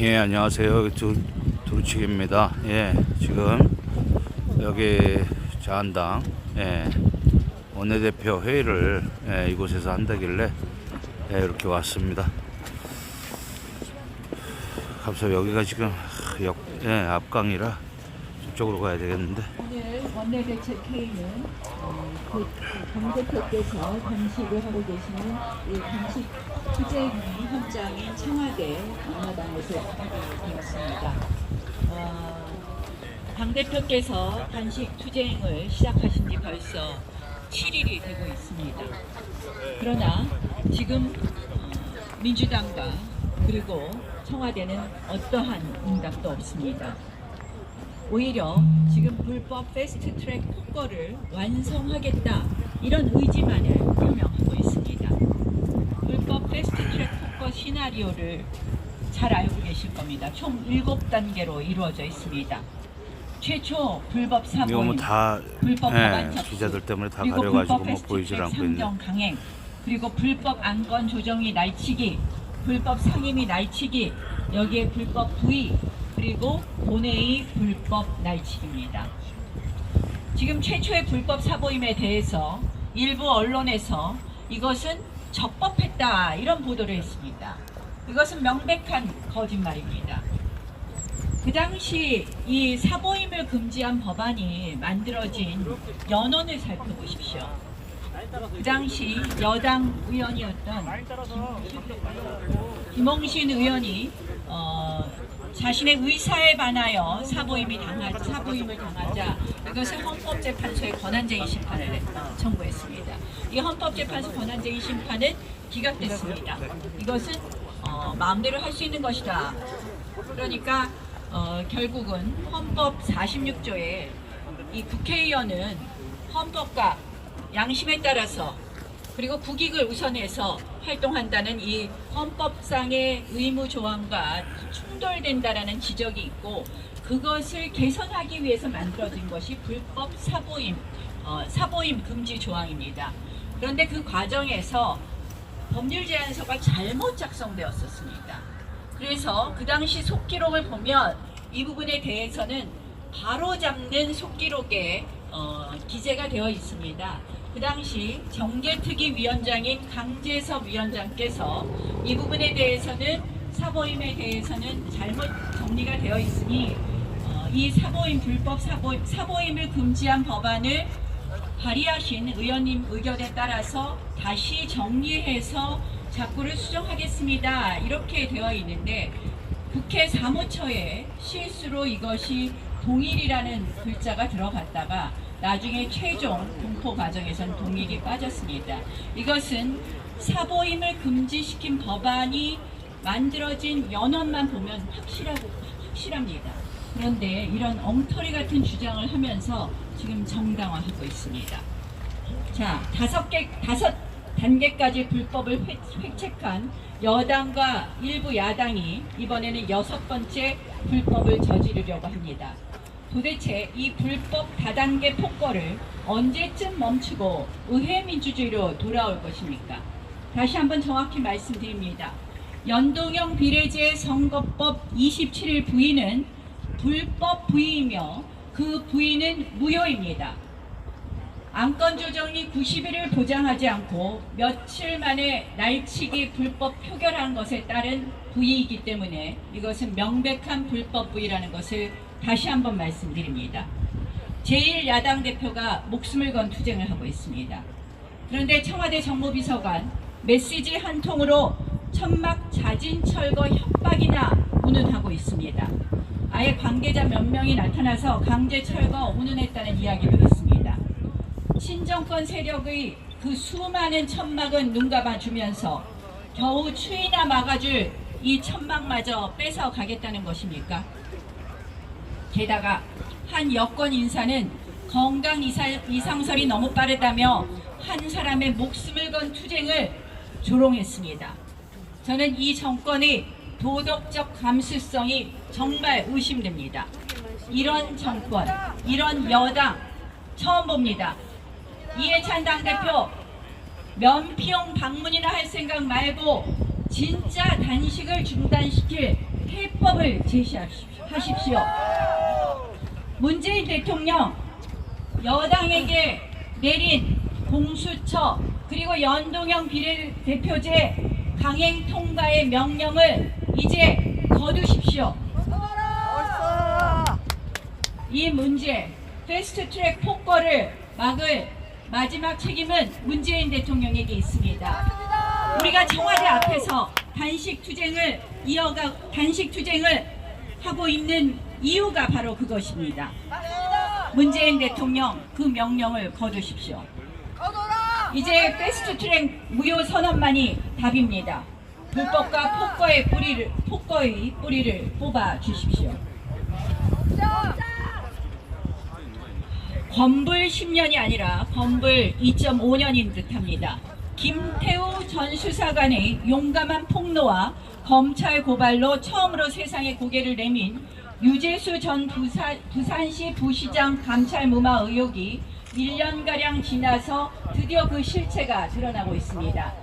예, 안녕하세요. 두루치기입니다. 예, 지금 여기 자한당 원내대표 회의를 이곳에서 한다길래 이렇게 왔습니다. 감사 여기가 지금 앞강이라 저쪽으로 가야 되겠는데. 오늘 원내대책회의는 정대표께서 단식을 하고 계시는 이 단식 투쟁 현장인 청와대 문화당에서 하게 되었습니다. 당대표께서 단식 투쟁을 시작하신 지 벌써 7일이 되고 있습니다. 그러나 지금 민주당과 그리고 청와대는 어떠한 응답도 없습니다. 오히려 지금 불법 패스트트랙 폭거를 완성하겠다 이런 의지만을 표명하고 있습니다. 불법 패스트트랙 폭거 시나리오를 잘 알고 계실 겁니다. 총 7단계로 이루어져 있습니다. 최초 불법 사보임, 불법 법안 접수, 기자들 때문에 다 그리고 가려가지고 불법 뭐 보이질 패스트트랙 않고 있네. 상정 강행, 그리고 불법 안건 조정이 날치기, 불법 상임위 날치기, 여기에 불법 부의, 그리고 본회의 불법 날치기입니다. 지금 최초의 불법 사보임에 대해서 일부 언론에서 이것은 적법했다 이런 보도를 했습니다. 이것은 명백한 거짓말입니다. 그 당시 이 사보임을 금지한 법안이 만들어진 연원을 살펴보십시오. 그 당시 여당 의원이었던 김홍신 의원이 자신의 의사에 반하여 사보임을 당하자 이것을 헌법재판소에 권한쟁의 심판을 청구했습니다. 이 헌법재판소 권한쟁의 심판은 기각됐습니다. 이것은 마음대로 할 수 있는 것이다. 그러니까 결국은 헌법 46조에 이 국회의원은 헌법과 양심에 따라서 그리고 국익을 우선해서 활동한다는 이 헌법상의 의무 조항과 충돌된다라는 지적이 있고, 그것을 개선하기 위해서 만들어진 것이 불법 사보임 금지 조항입니다. 그런데 그 과정에서 법률 제안서가 잘못 작성되었었습니다. 그래서 그 당시 속기록을 보면 이 부분에 대해서는 바로잡는 속기록에 기재가 되어 있습니다. 그 당시 정개특위 위원장인 강재섭 위원장께서 이 부분에 대해서는 사보임에 대해서는 잘못 정리가 되어 있으니 이 불법 사보임을 금지한 법안을 발의하신 의원님 의견에 따라서 다시 정리해서 작구를 수정하겠습니다. 이렇게 되어 있는데 국회 사무처에 실수로 이것이 동일이라는 글자가 들어갔다가 나중에 최종 공포 과정에선 동일이 빠졌습니다. 이것은 사보임을 금지시킨 법안이 만들어진 연원만 보면 확실합니다. 그런데 이런 엉터리 같은 주장을 하면서 지금 정당화하고 있습니다. 자, 다섯 단계까지 불법을 획책한 여당과 일부 야당이 이번에는 6번째 불법을 저지르려고 합니다. 도대체 이 불법 다단계 폭거를 언제쯤 멈추고 의회 민주주의로 돌아올 것입니까? 다시 한번 정확히 말씀드립니다. 연동형 비례제 선거법 27일 부의는 불법 부의이며 그 부의는 무효입니다. 안건 조정이 90일을 보장하지 않고 며칠 만에 날치기 불법 표결한 것에 따른 부의이기 때문에 이것은 명백한 불법 부의라는 것을 다시 한번 말씀드립니다. 제1야당 대표가 목숨을 건 투쟁을 하고 있습니다. 그런데 청와대 정무비서관 메시지 한 통으로 천막 자진 철거 협박이나 운운하고 있습니다. 아예 관계자 몇 명이 나타나서 강제 철거 운운했다는 이야기도 있습니다. 친정권 세력의 그 수많은 천막은 눈 감아주면서 겨우 추위나 막아줄 이 천막마저 뺏어 가겠다는 것입니까? 게다가 한 여권 인사는 건강 이상설이 너무 빠르다며 한 사람의 목숨을 건 투쟁을 조롱했습니다. 저는 이 정권의 도덕적 감수성이 정말 의심됩니다. 이런 정권, 이런 여당 처음 봅니다. 이해찬 당대표 면피용 방문이나 할 생각 말고 진짜 단식을 중단시킬 해법을 제시하십시오. 문재인 대통령 여당에게 내린 공수처 그리고 연동형 비례대표제 강행 통과의 명령을 이제 거두십시오. 이 문제 패스트트랙 폭거를 막을 마지막 책임은 문재인 대통령에게 있습니다. 우리가 청와대 앞에서 단식 투쟁을 하고 있는 이유가 바로 그것입니다. 문재인 대통령 그 명령을 거두십시오. 이제 패스트트랙 무효 선언만이 답입니다. 불법과 폭거의 뿌리를 뽑아 주십시오. 건불 10년이 아니라 건불 2.5년인 듯합니다. 김태우 전 수사관의 용감한 폭로와 검찰 고발로 처음으로 세상에 고개를 내민 유재수 전 부산시 부시장 감찰 무마 의혹이 1년가량 지나서 드디어 그 실체가 드러나고 있습니다.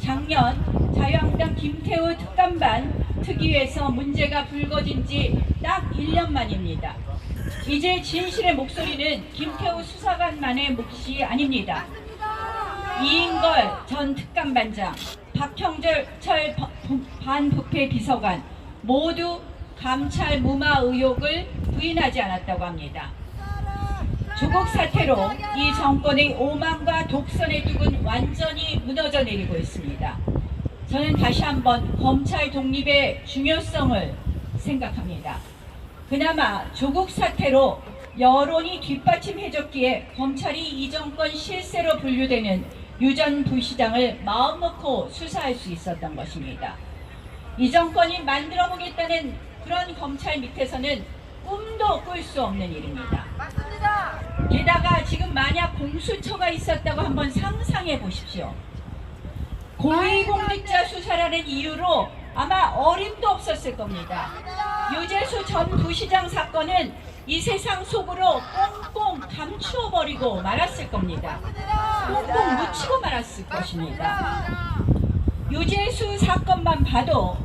작년 자유한국당 김태우 특감반 특위에서 문제가 불거진 지 딱 1년 만입니다. 이제 진실의 목소리는 김태우 수사관만의 몫이 아닙니다. 이인걸 전 특감반장, 박형철 반부패 비서관 모두 감찰 무마 의혹을 부인하지 않았다고 합니다. 조국 사태로 이 정권의 오만과 독선의 뚝은 완전히 무너져 내리고 있습니다. 저는 다시 한번 검찰 독립의 중요성을 생각합니다. 그나마 조국 사태로 여론이 뒷받침해줬기에 검찰이 이 정권 실세로 분류되는 유 전 부시장을 마음놓고 수사할 수 있었던 것입니다. 이 정권이 만들어보겠다는 그런 검찰 밑에서는 꿈도 꿀 수 없는 일입니다. 게다가 지금 만약 공수처가 있었다고 한번 상상해 보십시오. 고위공직자 수사라는 이유로 아마 어림도 없었을 겁니다. 유재수 전 부시장 사건은 이 세상 속으로 꽁꽁 감추어버리고 말았을 겁니다. 꽁꽁 묻히고 말았을 것입니다. 유재수 사건만 봐도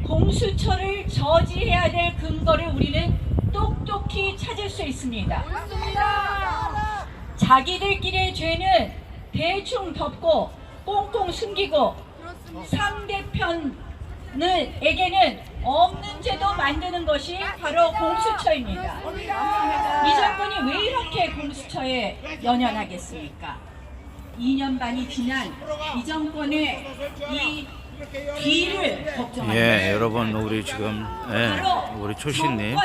공수처를 저지해야 될 근거를 우리는 똑똑히 찾을 수 있습니다. 자기들끼리의 죄는 대충 덮고 꽁꽁 숨기고 상대편에게는 없는 죄도 만드는 것이 바로 공수처입니다. 이 정권이 왜 이렇게 공수처에 연연하겠습니까? 2년 반이 지난 이 정권의 이 뒤를 걱정합니다. 예, 여러분 우리 지금 우리 초신님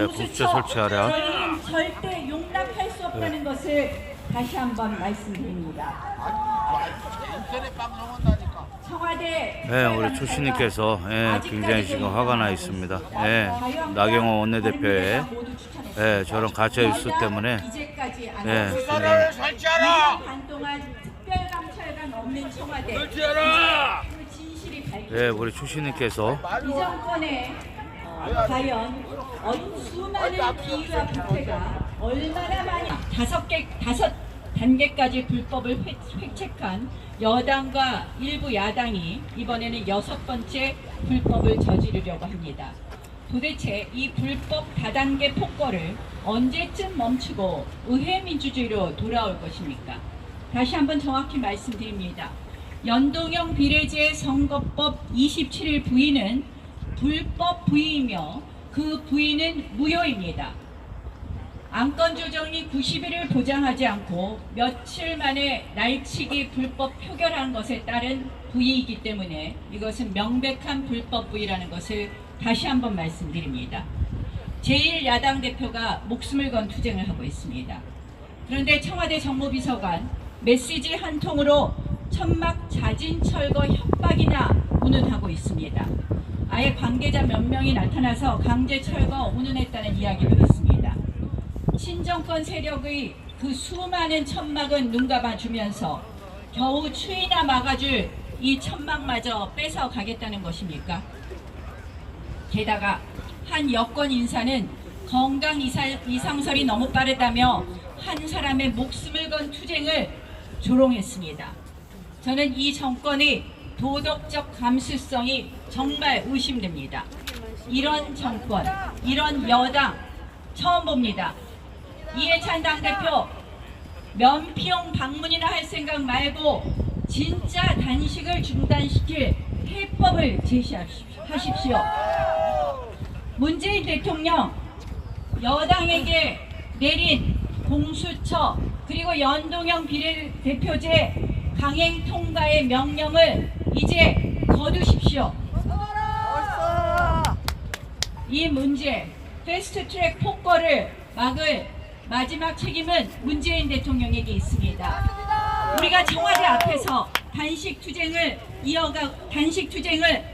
공수처 설치하랴. 저희는 절대 용납할 수 없다는 것을 다시 한번 말씀드립니다. 청와대 우리 초신님께서 굉장히 지금 화가 나 있습니다. 나경원 원내대표의 저런 가짜 뉴스 때문에 수사를 설치하라. 반 동안 특별감찰관 없는 청와대 설치하라. 그 진실이 밝혀집니다. 우리 초신님께서 이 정권에 과연 수많은 비위와 부패가 얼마나 많이 다섯 단계까지 불법을 획책한 여당과 일부 야당이 이번에는 6번째 불법을 저지르려고 합니다. 도대체 이 불법 다단계 폭거를 언제쯤 멈추고 의회 민주주의로 돌아올 것입니까? 다시 한번 정확히 말씀드립니다. 연동형 비례제 선거법 27일 부의는 불법 부의이며 그 부의는 무효입니다. 안건 조정이 90일을 보장하지 않고 며칠 만에 날치기 불법 표결한 것에 따른 부의이기 때문에 이것은 명백한 불법 부의라는 것을 다시 한번 말씀드립니다. 제1야당 대표가 목숨을 건 투쟁을 하고 있습니다. 그런데 청와대 정무비서관 메시지 한 통으로 천막 자진 철거 협박이나 운운하고 있습니다. 아예 관계자 몇 명이 나타나서 강제 철거 운운했다는 이야기도 있습니다. 친정권 세력의 그 수많은 천막은 눈감아주면서 겨우 추위나 막아줄 이 천막마저 뺏어 가겠다는 것입니까? 게다가 한 여권 인사는 건강 이상설이 너무 빠르다며 한 사람의 목숨을 건 투쟁을 조롱했습니다. 저는 이 정권의 도덕적 감수성이 정말 의심됩니다. 이런 정권, 이런 여당 처음 봅니다. 이해찬 당대표 면피용 방문이나 할 생각 말고 진짜 단식을 중단시킬 해법을 제시하십시오. 문재인 대통령 여당에게 내린 공수처 그리고 연동형 비례대표제 강행 통과의 명령을 이제 거두십시오. 이 문제 패스트트랙 폭거를 막을 마지막 책임은 문재인 대통령에게 있습니다. 우리가 청와대 앞에서 단식 투쟁을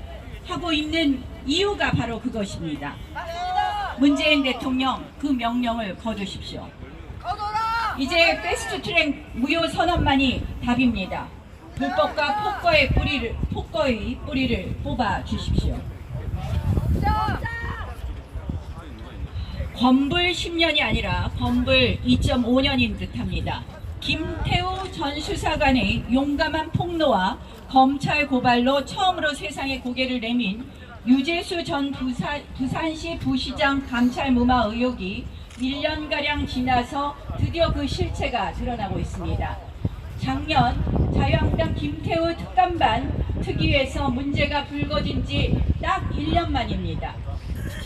하고 있는 이유가 바로 그것입니다. 문재인 대통령 그 명령을 거두십시오. 이제 패스트트랙 무효 선언만이 답입니다. 불법과 폭거의 뿌리를 뽑아 주십시오. 건불 10년이 아니라 건불 2.5년인 듯합니다. 김태우 전 수사관의 용감한 폭로와 검찰 고발로 처음으로 세상에 고개를 내민 유재수 전 부산시 부시장 감찰 무마 의혹이 1년가량 지나서 드디어 그 실체가 드러나고 있습니다. 작년 자유한국당 김태우 특감반 특위에서 문제가 불거진 지 딱 1년 만입니다.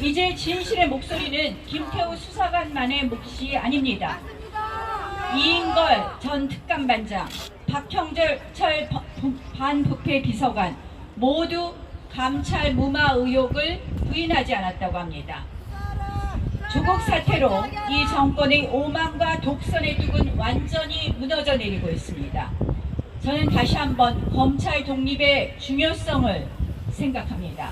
이제 진실의 목소리는 김태우 수사관만의 몫이 아닙니다. 이인걸 전 특감반장, 박형철 반부패 비서관 모두 감찰 무마 의혹을 부인하지 않았다고 합니다. 조국 사태로 이 정권의 오만과 독선의 뚝은 완전히 무너져 내리고 있습니다. 저는 다시 한번 검찰 독립의 중요성을 생각합니다.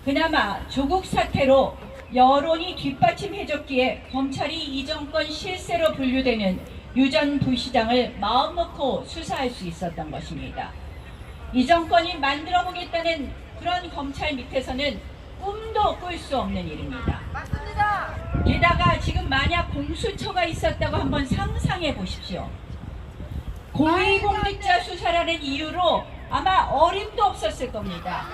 그나마 조국 사태로 여론이 뒷받침해줬기에 검찰이 이 정권 실세로 분류되는 유 전 부시장을 마음 놓고 수사할 수 있었던 것입니다. 이 정권이 만들어보겠다는 그런 검찰 밑에서는 꿈도 꿀 수 없는 일입니다. 맞습니다. 게다가 지금 만약 공수처가 있었다고 한번 상상해 보십시오. 고위공직자 수사라는 이유로 아마 어림도 없었을 겁니다.